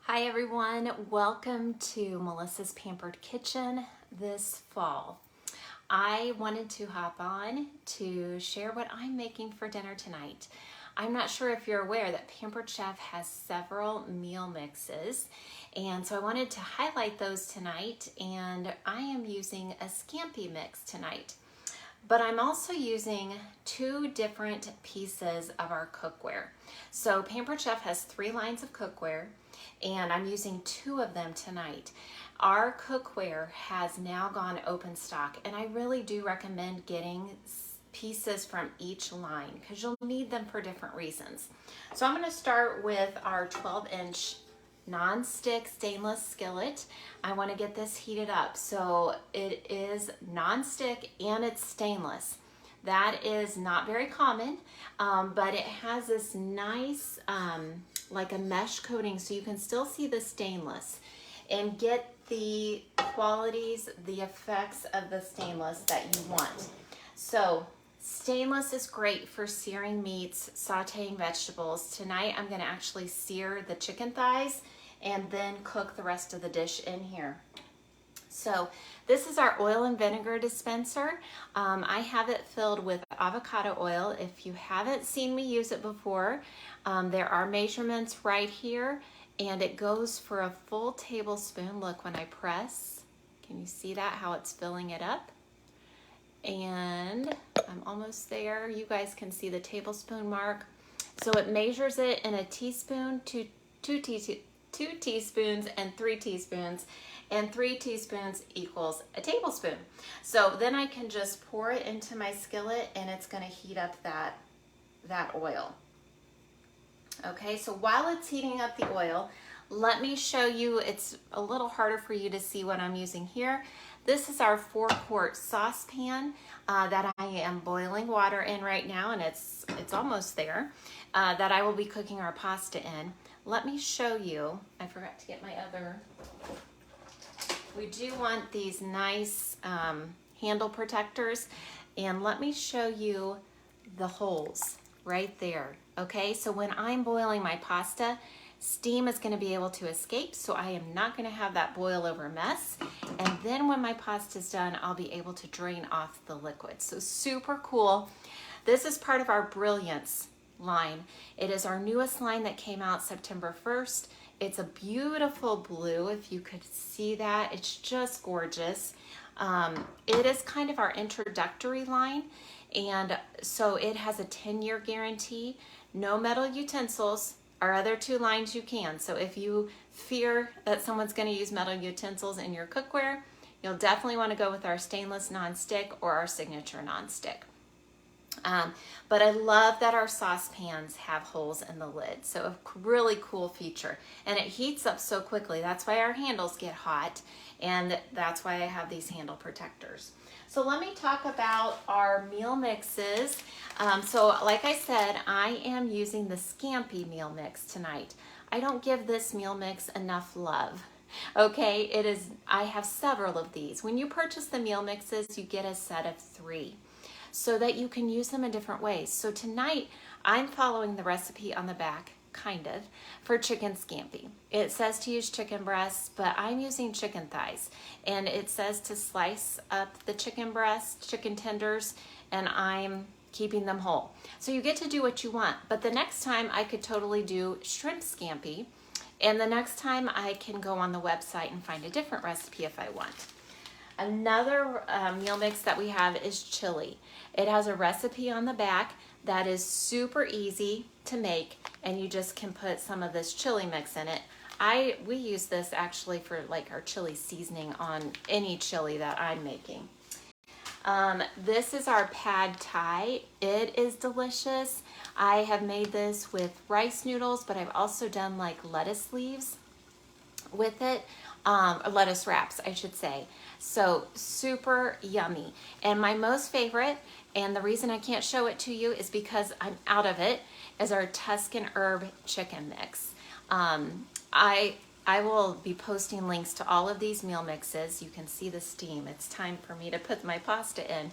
Hi everyone, welcome to Melissa's Pampered Kitchen this fall. I wanted to hop on to share what I'm making for dinner tonight. I'm not sure if you're aware that Pampered Chef has several meal mixes, and so I wanted to highlight those tonight, and I am using a scampi mix tonight. But I'm also using two different pieces of our cookware. So Pampered Chef has 3 lines of cookware, and I'm using 2 of them tonight. Our cookware has now gone open stock, and I really do recommend getting pieces from each line because you'll need them for different reasons. So I'm going to start with our 12-inch non-stick stainless skillet. I want to get this heated up. So it is non-stick and it's stainless. That is not very common, but it has this nice like a mesh coating, so you can still see the stainless and get the qualities, the effects of the stainless that you want. So stainless is great for searing meats, sauteing vegetables. Tonight I'm going to actually sear the chicken thighs and then cook the rest of the dish in here. So this is our oil and vinegar dispenser. I have it filled with avocado oil. If you haven't seen me use it before, there are measurements right here, and it goes for a full tablespoon. Look, when I press, can you see that, how it's filling it up? And I'm almost there. You guys can see the tablespoon mark. So it measures it in a teaspoon, two teaspoons, and 3 teaspoons, and 3 teaspoons equals a tablespoon. So then I can just pour it into my skillet, and it's going to heat up that oil. Okay, so while it's heating up the oil, let me show you. It's a little harder for you to see what I'm using here. This is our 4-quart saucepan that I am boiling water in right now, and it's almost there, that I will be cooking our pasta in. Let me show you. I forgot to get my other. We do want these nice handle protectors, and let me show you the holes right there. Okay, so when I'm boiling my pasta, steam is going to be able to escape, so I am not going to have that boil over mess. And then when my pasta is done, I'll be able to drain off the liquid. So super cool. This is part of our Brilliance line. It is our newest line that came out September 1st. It's a beautiful blue, if you could see that. It's just gorgeous. It is kind of our introductory line, and so it has a 10-year guarantee. No metal utensils. Our other 2 lines you can. So if you fear that someone's going to use metal utensils in your cookware, you'll definitely want to go with our stainless non-stick or our signature non-stick. But I love that our saucepans have holes in the lid. So a really cool feature. And it heats up so quickly. That's why our handles get hot. And that's why I have these handle protectors. So let me talk about our meal mixes. So like I said, I am using the scampi meal mix tonight. I don't give this meal mix enough love. Okay, I have several of these. When you purchase the meal mixes, you get a set of 3. So that you can use them in different ways. So tonight, I'm following the recipe on the back, kind of, for chicken scampi. It says to use chicken breasts, but I'm using chicken thighs. And it says to slice up the chicken breasts, chicken tenders, and I'm keeping them whole. So you get to do what you want. But the next time, I could totally do shrimp scampi. And the next time, I can go on the website and find a different recipe if I want. Another meal mix that we have is chili. It has a recipe on the back that is super easy to make, and you just can put some of this chili mix in it. We use this actually for like our chili seasoning on any chili that I'm making. This is our pad thai. It is delicious. I have made this with rice noodles, but I've also done like lettuce leaves with it. Lettuce wraps, I should say. So super yummy. And my most favorite, and the reason I can't show it to you is because I'm out of it, is our Tuscan herb chicken mix. I I will be posting links to all of these meal mixes. You can see the steam. It's time for me to put my pasta in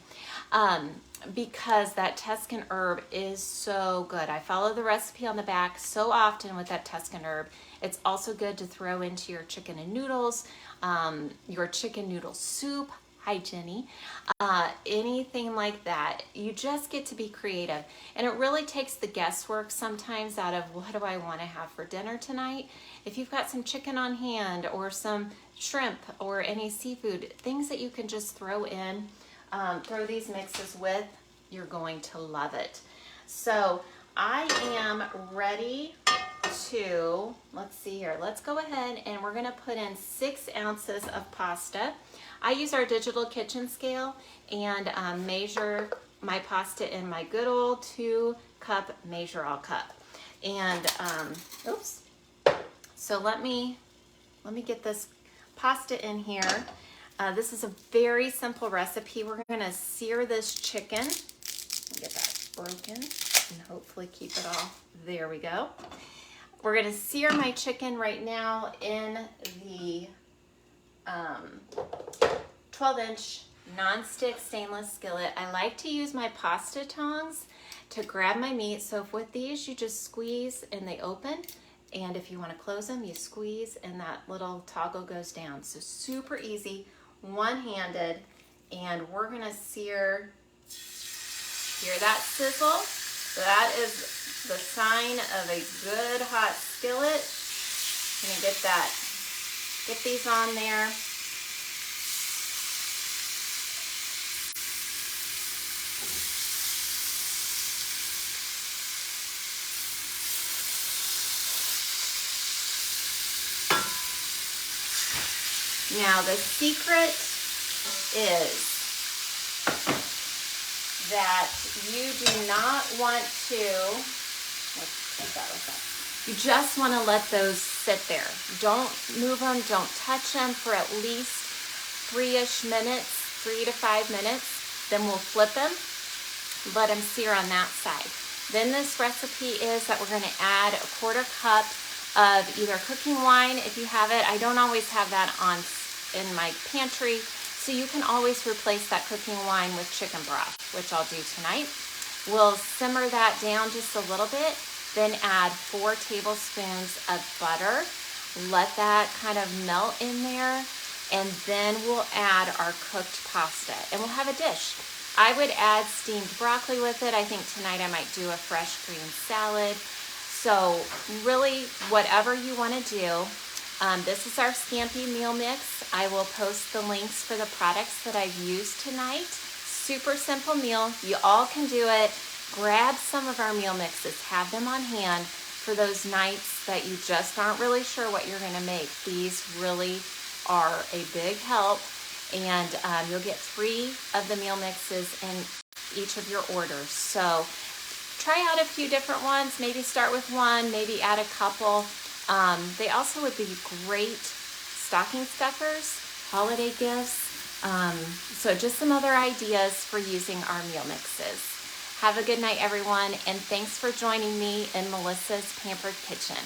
because that Tuscan herb is so good. I follow the recipe on the back so often with that Tuscan herb. It's also good to throw into your chicken and noodles, your chicken noodle soup. Hi, Jenny. Anything like that. You just get to be creative. And it really takes the guesswork sometimes out of what do I want to have for dinner tonight. If you've got some chicken on hand or some shrimp or any seafood, things that you can just throw in, throw these mixes with, you're going to love it. So I am ready to, let's see here, let's go ahead and we're going to put in 6 ounces of pasta. I use our digital kitchen scale and measure my pasta in my good old 2-cup measure all cup. And oops. So let me get this pasta in here. This is a very simple recipe. We're going to sear this chicken. Get that broken and hopefully keep it all. There we go. We're going to sear my chicken right now in the 12-inch non-stick stainless skillet. I like to use my pasta tongs to grab my meat. So with these, you just squeeze and they open. And if you want to close them, you squeeze and that little toggle goes down. So super easy, one-handed. And we're going to sear, hear that sizzle? That is the sign of a good hot skillet. I'm going to get these on there. Now the secret is that you do not want to, let's take that with us. You just want to let those sit there. Don't move them, don't touch them for at least 3-ish minutes, 3 to 5 minutes. Then we'll flip them, let them sear on that side. Then this recipe is that we're going to add 1/4 cup of either cooking wine if you have it. I don't always have that in my pantry, so you can always replace that cooking wine with chicken broth, which I'll do tonight. We'll simmer that down just a little bit, then add 4 tablespoons of butter. Let that kind of melt in there, and then we'll add our cooked pasta, and we'll have a dish. I would add steamed broccoli with it. I think tonight I might do a fresh green salad. So really, whatever you want to do. This is our Scampi meal mix. I will post the links for the products that I've used tonight. Super simple meal. You all can do it. Grab some of our meal mixes. Have them on hand for those nights that you just aren't really sure what you're going to make. These really are a big help. And you'll get 3 of the meal mixes in each of your orders. So try out a few different ones. Maybe start with one, maybe add a couple. They also would be great stocking stuffers, holiday gifts. So just some other ideas for using our meal mixes. Have a good night, everyone, and thanks for joining me in Melissa's Pampered Kitchen.